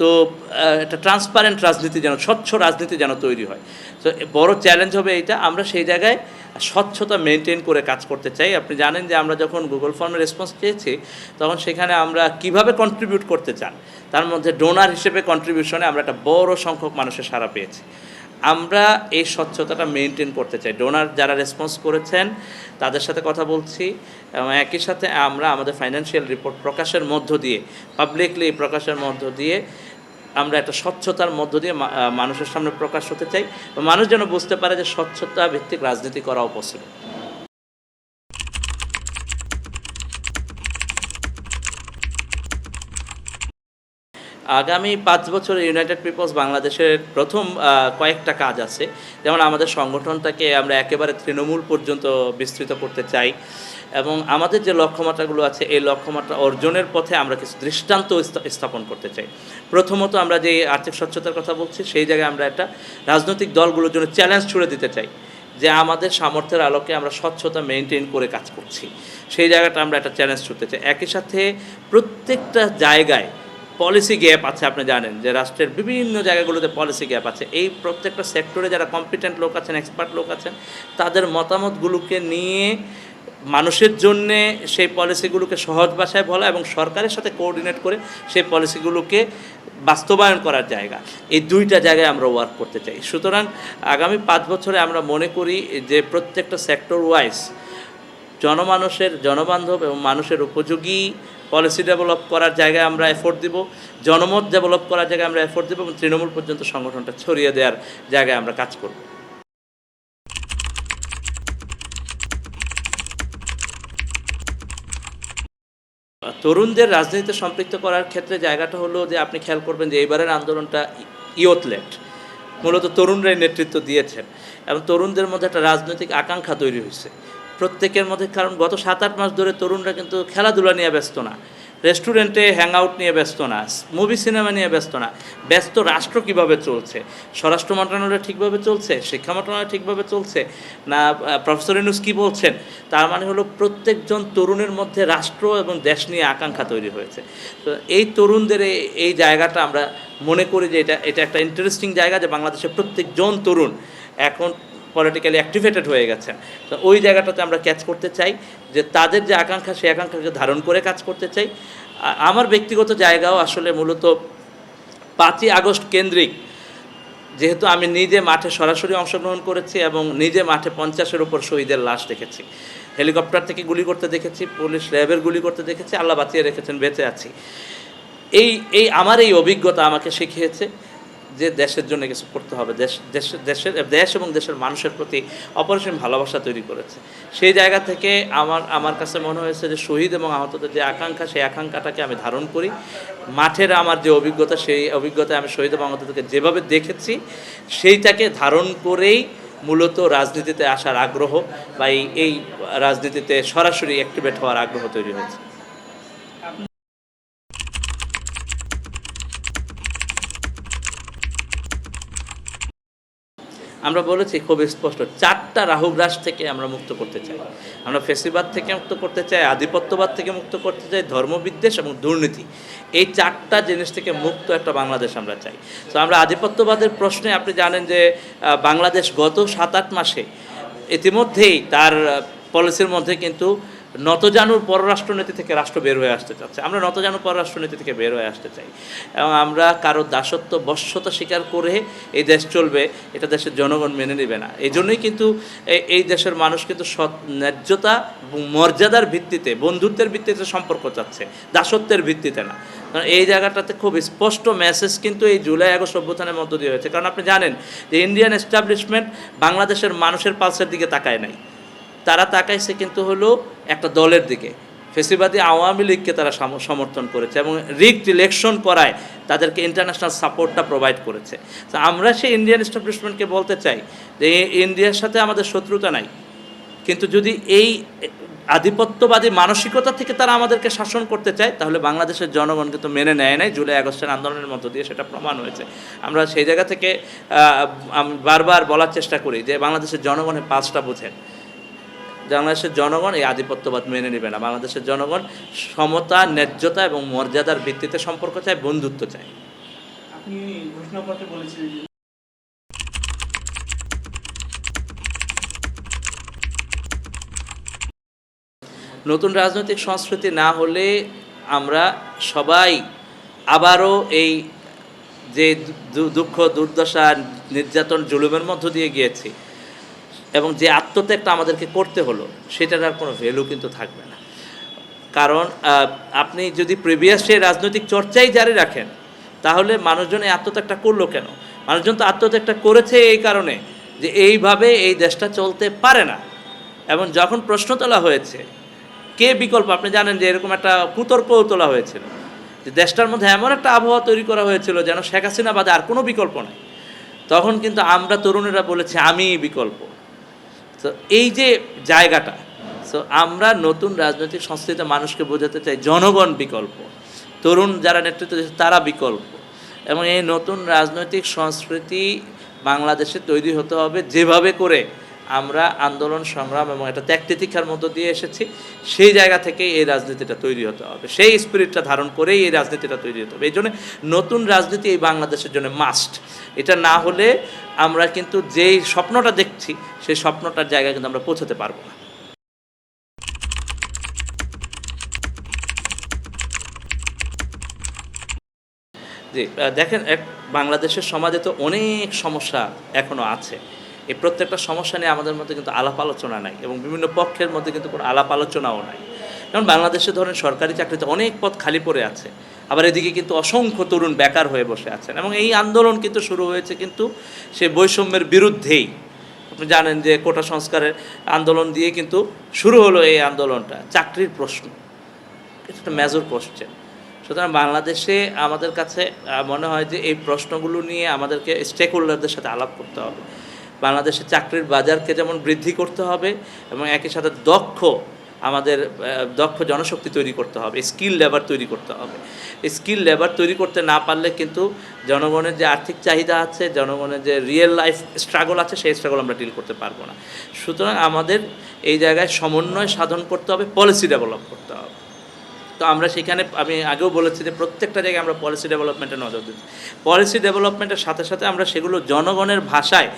তো একটা ট্রান্সপারেন্ট রাজনীতি যেন, স্বচ্ছ রাজনীতি যেন তৈরি হয়। তো বড় চ্যালেঞ্জ হবে এইটা। আমরা সেই জায়গায় স্বচ্ছতা মেনটেন করে কাজ করতে চাই। আপনি জানেন যে আমরা যখন গুগল ফর্মে রেসপন্স চেয়েছি তখন সেখানে আমরা কিভাবে কন্ট্রিবিউট করতে চান তার মধ্যে ডোনার হিসেবে কন্ট্রিবিউশনে আমরা একটা বড় সংখ্যক মানুষের সাড়া পেয়েছি। আমরা এই স্বচ্ছতাটা মেনটেন করতে চাই। ডোনার যারা রেসপন্স করেছেন তাদের সাথে কথা বলছি এবং একই সাথে আমরা আমাদের ফাইন্যান্সিয়াল রিপোর্ট প্রকাশের মধ্য দিয়ে, পাবলিকলি প্রকাশের মধ্য দিয়ে আমরা একটা স্বচ্ছতার মধ্য দিয়ে মানুষের সামনে প্রকাশ হতে চাই। মানুষ যেন বুঝতে পারে যে স্বচ্ছতা ভিত্তিক রাজনীতি করাও পসিবল। আগামী 5 বছরে ইউনাইটেড পিপলস বাংলাদেশের প্রথম কয়েকটা কাজ আছে। যেমন আমাদের সংগঠনটাকে আমরা একেবারে তৃণমূল পর্যন্ত বিস্তৃত করতে চাই এবং আমাদের যে লক্ষ্যমাত্রাগুলো আছে এই লক্ষ্যমাত্রা অর্জনের পথে আমরা কিছু দৃষ্টান্ত স্থাপন করতে চাই। প্রথমত আমরা যে আর্থিক স্বচ্ছতার কথা বলছি সেই জায়গায় আমরা একটা রাজনৈতিক দলগুলোর জন্য চ্যালেঞ্জ ছুড়ে দিতে চাই যে আমাদের সামর্থ্যের আলোকে আমরা স্বচ্ছতা মেনটেন করে কাজ করছি, সেই জায়গাটা আমরা একটা চ্যালেঞ্জ ছুড়তে চাই। একই সাথে প্রত্যেকটা জায়গায় পলিসি গ্যাপ আছে। আপনি জানেন যে রাষ্ট্রের বিভিন্ন জায়গাগুলোতে পলিসি গ্যাপ আছে। এই প্রত্যেকটা সেক্টরে যারা কম্পিটেন্ট লোক আছেন, এক্সপার্ট লোক আছেন, তাদের মতামতগুলোকে নিয়ে মানুষের জন্যে সেই পলিসিগুলোকে সহজ ভাষায় বলা এবং সরকারের সাথে কোঅর্ডিনেট করে সেই পলিসিগুলোকে বাস্তবায়ন করার জায়গা, এই দুইটা জায়গায় আমরা ওয়ার্ক করতে চাই। সুতরাং আগামী 5 বছরে আমরা মনে করি যে প্রত্যেকটা সেক্টর ওয়াইজ জনমানুষের জনবান্ধব এবং মানুষের উপযোগী পলিসি ডেভেলপ করার জায়গায় আমরা এফোর্ট দিব, জনমত ডেভেলপ করার জায়গায় আমরা এফোর্ট দেব এবং তৃণমূল পর্যন্ত সংগঠনটা ছড়িয়ে দেওয়ার জায়গায় আমরা কাজ করব। তরুণদের রাজনীতিতে সম্পৃক্ত করার ক্ষেত্রে জায়গাটা হলো যে আপনি খেয়াল করবেন যে এইবারের আন্দোলনটা ইয়ুথ লেড, মূলত তরুণরাই নেতৃত্ব দিয়েছেন এবং তরুণদের মধ্যে একটা রাজনৈতিক আকাঙ্ক্ষা তৈরি হয়েছে প্রত্যেকের মধ্যে। কারণ গত 7-8 মাস ধরে তরুণরা কিন্তু খেলাধুলা নিয়ে ব্যস্ত না, রেস্টুরেন্টে হ্যাং আউট নিয়ে ব্যস্ত না, মুভি সিনেমা নিয়ে ব্যস্ত না, ব্যস্ত রাষ্ট্র কীভাবে চলছে, স্বরাষ্ট্র মন্ত্রণালয় ঠিকভাবে চলছে, শিক্ষা মন্ত্রণালয় ঠিকভাবে চলছে না, প্রফেসর ইউনূস কী বলছেন। তার মানে হলো প্রত্যেকজন তরুণের মধ্যে রাষ্ট্র এবং দেশ নিয়ে আকাঙ্ক্ষা তৈরি হয়েছে। তো এই তরুণদের এই জায়গাটা আমরা মনে করি যে এটা একটা ইন্টারেস্টিং জায়গা, যে বাংলাদেশের প্রত্যেকজন তরুণ এখন পলিটিক্যালি অ্যাক্টিভেটেড হয়ে গেছেন। তো ওই জায়গাটাতে আমরা ক্যাচ করতে চাই যে তাদের যে আকাঙ্ক্ষা সেই আকাঙ্ক্ষাকে ধারণ করে কাজ করতে চাই। আমার ব্যক্তিগত জায়গাও আসলে মূলত 5ই আগস্ট কেন্দ্রিক, যেহেতু আমি নিজে মাঠে সরাসরি অংশগ্রহণ করেছি এবং নিজে মাঠে 50-এর উপর শহীদের লাশ দেখেছি, হেলিকপ্টার থেকে গুলি করতে দেখেছি, পুলিশ র্যাবের গুলি করতে দেখেছি, আল্লাহ বাঁচিয়ে রেখেছেন, বেঁচে আছি। এই আমার এই অভিজ্ঞতা আমাকে শিখিয়েছে যে দেশের জন্য কিছু করতে হবে, দেশ এবং দেশের মানুষের প্রতি অপরিসীম ভালোবাসা তৈরি করেছে। সেই জায়গা থেকে আমার কাছে মনে হয়েছে যে শহীদ এবং আহতদের যে আকাঙ্ক্ষা, সেই আকাঙ্ক্ষাটাকে আমি ধারণ করি। মাঠের আমার যে অভিজ্ঞতা, সেই অভিজ্ঞতায় আমি শহীদ এবং আহতদেরকে যেভাবে দেখেছি, সেইটাকে ধারণ করেই মূলত রাজনীতিতে আসার আগ্রহ বা এই রাজনীতিতে সরাসরি অ্যাক্টিভেট হওয়ার আগ্রহ তৈরি হয়েছে। আমরা বলেছি খুব স্পষ্ট, 4টা রাহুগ্রাস থেকে আমরা মুক্ত করতে চাই। আমরা ফেসিবাদ থেকে মুক্ত করতে চাই, আধিপত্যবাদ থেকে মুক্ত করতে চাই, ধর্মবিদ্বেষ এবং দুর্নীতি, এই 4টা জিনিস থেকে মুক্ত একটা বাংলাদেশ আমরা চাই। তো আমরা আধিপত্যবাদের প্রশ্নে আপনি জানেন যে বাংলাদেশ গত 7-8 মাসে ইতিমধ্যেই তার পলিসির মধ্যে কিন্তু নতজানুর পররাষ্ট্রনীতি থেকে রাষ্ট্র বের হয়ে আসতে চাচ্ছে। আমরা নতজানুর পররাষ্ট্রনীতি থেকে বের হয়ে আসতে চাই এবং আমরা কারো দাসত্ব বশ্যতা স্বীকার করে এই দেশ চলবে, এটা দেশের জনগণ মেনে নেবে না। এই জন্যই কিন্তু এই দেশের মানুষ কিন্তু ন্যায্যতা এবং মর্যাদার ভিত্তিতে, বন্ধুত্বের ভিত্তিতে সম্পর্ক চাচ্ছে, দাসত্বের ভিত্তিতে না। কারণ এই জায়গাটাতে খুব স্পষ্ট মেসেজ কিন্তু এই জুলাই আগস্ট অভ্যুত্থানের মধ্য দিয়ে হয়েছে। কারণ আপনি জানেন যে ইন্ডিয়ান এস্টাবলিশমেন্ট বাংলাদেশের মানুষের পালসের দিকে তাকায় নাই, তারা তাকাইছে কিন্তু হলো একটা দলের দিকে। ফেসিবাদী আওয়ামী লীগকে তারা সমর্থন করেছে এবং রিগড ইলেকশন করায় তাদেরকে ইন্টারন্যাশনাল সাপোর্টটা প্রোভাইড করেছে। তো আমরা সেই ইন্ডিয়ান এস্টাবলিশমেন্টকে বলতে চাই যে ইন্ডিয়ার সাথে আমাদের শত্রুতা নাই, কিন্তু যদি এই আধিপত্যবাদী মানসিকতা থেকে তারা আমাদেরকে শাসন করতে চায়, তাহলে বাংলাদেশের জনগণ কিন্তু মেনে নেয় নাই। জুলাই আগস্টের আন্দোলনের মধ্য দিয়ে সেটা প্রমাণ হয়েছে। আমরা সেই জায়গা থেকে আমি বারবার বলার চেষ্টা করি যে বাংলাদেশের জনগণের পাঁচটা বোঝেন। বাংলাদেশের জনগণ এই আধিপত্যবাদ মেনে নেবে না। বাংলাদেশের জনগণ সমতা, ন্যায্যতা এবং মর্যাদার ভিত্তিতে সম্পর্ক চায়, বন্ধুত্ব চায়। আপনি ঘোষণাপত্রে বলেছিলেন যে নতুন রাজনৈতিক সংস্কৃতি না হলে আমরা সবাই আবারও এই যে দুঃখ, দুর্দশা, নির্যাতন, জুলুমের মধ্য দিয়ে গিয়েছি এবং যে আত্মত্যাগটা আমাদেরকে করতে হলো, সেটার আর কোনো ভ্যালু কিন্তু থাকবে না। কারণ আপনি যদি প্রিভিয়াস সেই রাজনৈতিক চর্চাই জারি রাখেন, তাহলে মানুষজন এই আত্মত্যাগটা করলো কেন? মানুষজন তো আত্মত্যাগটা করেছে এই কারণে যে এইভাবে এই দেশটা চলতে পারে না। এবং যখন প্রশ্ন তোলা হয়েছে কে বিকল্প, আপনি জানেন যে এরকম একটা কুতর্কও তোলা হয়েছিল যে দেশটার মধ্যে এমন একটা আবহাওয়া তৈরি করা হয়েছিল যেন শেখ হাসিনা বাদে আর কোনো বিকল্প নাই। তখন কিন্তু আমরা তরুণেরা বলেছি আমি বিকল্প। তো এই যে জায়গাটা, সো আমরা নতুন রাজনৈতিক সংস্কৃতিতে মানুষকে বোঝাতে চাই জনগণ বিকল্প, তরুণ যারা নেতৃত্ব দিচ্ছে তারা বিকল্প। এবং এই নতুন রাজনৈতিক সংস্কৃতি বাংলাদেশে তৈরি হতে হবে যেভাবে করে আমরা আন্দোলন, সংগ্রাম এবং একটা ত্যাগ তিতিক্ষার মধ্য দিয়ে এসেছি, সেই জায়গা থেকেই এই রাজনীতিটা তৈরি হতে হবে, সেই স্পিরিটটা ধারণ করেই এই রাজনীতিটা তৈরি হতে হবে। এই জন্য নতুন রাজনীতি এই বাংলাদেশের জন্য মাস্ট। এটা না হলে আমরা কিন্তু যেই স্বপ্নটা দেখছি সেই স্বপ্নটার জায়গায় কিন্তু আমরা পৌঁছাতে পারবো না। জি, দেখেন বাংলাদেশের সমাজে তো অনেক সমস্যা এখনও আছে। এই প্রত্যেকটা সমস্যা নিয়ে আমাদের মধ্যে কিন্তু আলাপ আলোচনা নাই এবং বিভিন্ন পক্ষের মধ্যে কিন্তু কোনো আলাপ আলোচনাও নাই। কারণ বাংলাদেশে ধরেন সরকারি চাকরিতে অনেক পদ খালি পড়ে আছে, আবার এদিকে কিন্তু অসংখ্য তরুণ বেকার হয়ে বসে আছেন এবং এই আন্দোলন কিন্তু শুরু হয়েছে কিন্তু সে বৈষম্যের বিরুদ্ধেই। আপনি জানেন যে কোটা সংস্কারের আন্দোলন দিয়ে কিন্তু শুরু হলো এই আন্দোলনটা। চাকরির প্রশ্ন এটা একটা মেজর কোশ্চেন। সুতরাং বাংলাদেশে আমাদের কাছে মনে হয় যে এই প্রশ্নগুলো নিয়ে আমাদেরকে স্টেক হোল্ডারদের সাথে আলাপ করতে হবে। বাংলাদেশে চাকরির বাজারকে যেমন বৃদ্ধি করতে হবে এবং একই সাথে দক্ষ জনশক্তি তৈরি করতে হবে, স্কিল লেবার তৈরি করতে হবে। স্কিল লেবার তৈরি করতে না পারলে কিন্তু জনগণের যে আর্থিক চাহিদা আছে, জনগণের যে রিয়েল লাইফ স্ট্রাগল আছে, সেই স্ট্রাগল আমরা ডিল করতে পারবো না। সুতরাং আমাদের এই জায়গায় সমন্বয় সাধন করতে হবে, পলিসি ডেভেলপ করতে হবে। তো আমরা সেখানে আমি আগেও বলেছি যে প্রত্যেকটা জায়গায় আমরা পলিসি ডেভেলপমেন্টে নজর দিচ্ছি। পলিসি ডেভেলপমেন্টের সাথে সাথে আমরা সেগুলো জনগণের ভাষায়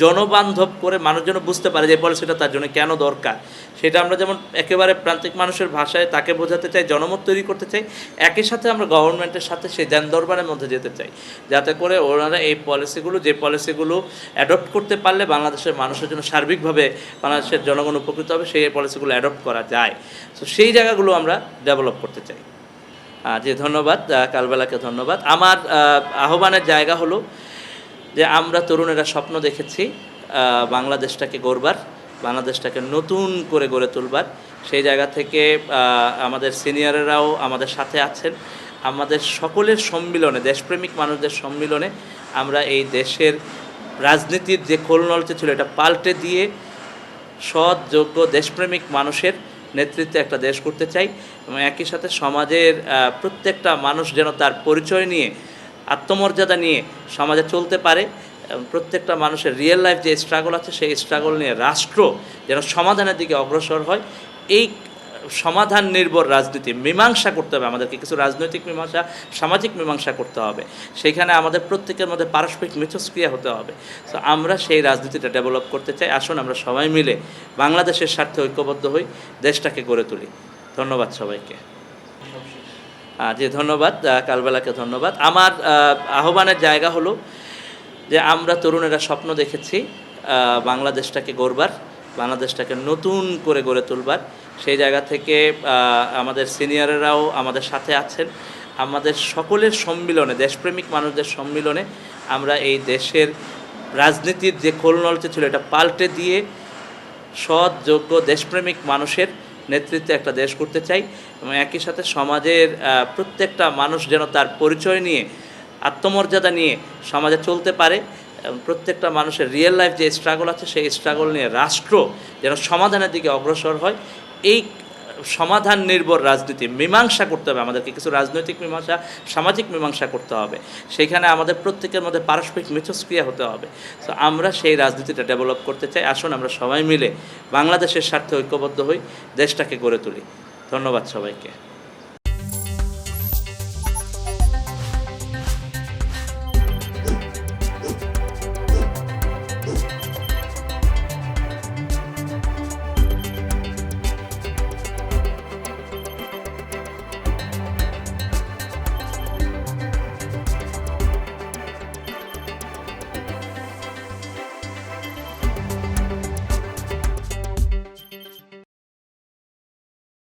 জনবান্ধব করে মানুষ যেন বুঝতে পারে যে পলিসিটা তার জন্য কেন দরকার, সেটা আমরা যেমন একেবারে প্রান্তিক মানুষের ভাষায় তাকে বোঝাতে চাই, জনমত তৈরি করতে চাই। একই সাথে আমরা গভর্নমেন্টের সাথে সেই জ্ঞান দরবারের মধ্যে যেতে চাই, যাতে করে ওনারা এই পলিসিগুলো অ্যাডপ্ট করতে পারলে বাংলাদেশের মানুষের জন্য সার্বিকভাবে বাংলাদেশের জনগণ উপকৃত হবে, সেই পলিসিগুলো অ্যাডপ্ট করা যায়। তো সেই জায়গাগুলো আমরা ডেভেলপ করতে চাই। জি, ধন্যবাদ কালবেলাকে, ধন্যবাদ। আমার আহ্বানের জায়গা হলো যে আমরা তরুণেরা স্বপ্ন দেখেছি বাংলাদেশটাকে গড়বার, বাংলাদেশটাকে নতুন করে গড়ে তুলবার। সেই জায়গা থেকে আমাদের সিনিয়ররাও আমাদের সাথে আছেন। আমাদের সকলের সম্মিলনে, দেশপ্রেমিক মানুষদের সম্মিলনে আমরা এই দেশের রাজনীতির যে খোলনলচে ছিল এটা পাল্টে দিয়ে সৎ, যোগ্য, দেশপ্রেমিক মানুষের নেতৃত্বে একটা দেশ করতে চাই এবং একই সাথে সমাজের প্রত্যেকটা মানুষ যেন তার পরিচয় নিয়ে, আত্মমর্যাদা নিয়ে সমাজে চলতে পারে। প্রত্যেকটা মানুষের রিয়েল লাইফ যে স্ট্রাগল আছে সেই স্ট্রাগল নিয়ে রাষ্ট্র যেন সমাধানের দিকে অগ্রসর হয়, এই সমাধান নির্ভর রাজনীতি মীমাংসা করতে হবে। আমাদেরকে কিছু রাজনৈতিক মীমাংসা, সামাজিক মীমাংসা করতে হবে। সেইখানে আমাদের প্রত্যেকের মধ্যে পারস্পরিক মিথস্ক্রিয়া হতে হবে। তো আমরা সেই রাজনীতিটা ডেভেলপ করতে চাই। আসুন আমরা সবাই মিলে বাংলাদেশের স্বার্থে ঐক্যবদ্ধ হই, দেশটাকে গড়ে তুলি। ধন্যবাদ সবাইকে। জি ধন্যবাদ, কালবেলাকে ধন্যবাদ। আমার আহ্বানের জায়গা হলো যে আমরা তরুণেরা স্বপ্ন দেখেছি বাংলাদেশটাকে গড়বার, বাংলাদেশটাকে নতুন করে গড়ে তুলবার। সেই জায়গা থেকে আমাদের সিনিয়ররাও আমাদের সাথে আছেন। আমাদের সকলের সম্মিলনে, দেশপ্রেমিক মানুষদের সম্মিলনে আমরা এই দেশের রাজনীতির যে খোলনলচে ছিল এটা পাল্টে দিয়ে সৎ, যোগ্য, দেশপ্রেমিক মানুষের নেতৃত্বে একটা দেশ করতে চাই এবং একই সাথে সমাজের প্রত্যেকটা মানুষ যেন তার পরিচয় নিয়ে, আত্মমর্যাদা নিয়ে সমাজে চলতে পারে। প্রত্যেকটা মানুষের রিয়েল লাইফ যে স্ট্রাগল আছে সেই স্ট্রাগল নিয়ে রাষ্ট্র যেন সমাধানের দিকে অগ্রসর হয়, এই সমাধান নির্ভর রাজনীতি মীমাংসা করতে হবে। আমাদেরকে কিছু রাজনৈতিক মীমাংসা, সামাজিক মীমাংসা করতে হবে। সেইখানে আমাদের প্রত্যেকের মধ্যে পারস্পরিক মিথস্ক্রিয়া হতে হবে। তো আমরা সেই রাজনীতিটা ডেভেলপ করতে চাই। আসুন আমরা সবাই মিলে বাংলাদেশের স্বার্থে ঐক্যবদ্ধ হই, দেশটাকে গড়ে তুলি। ধন্যবাদ সবাইকে।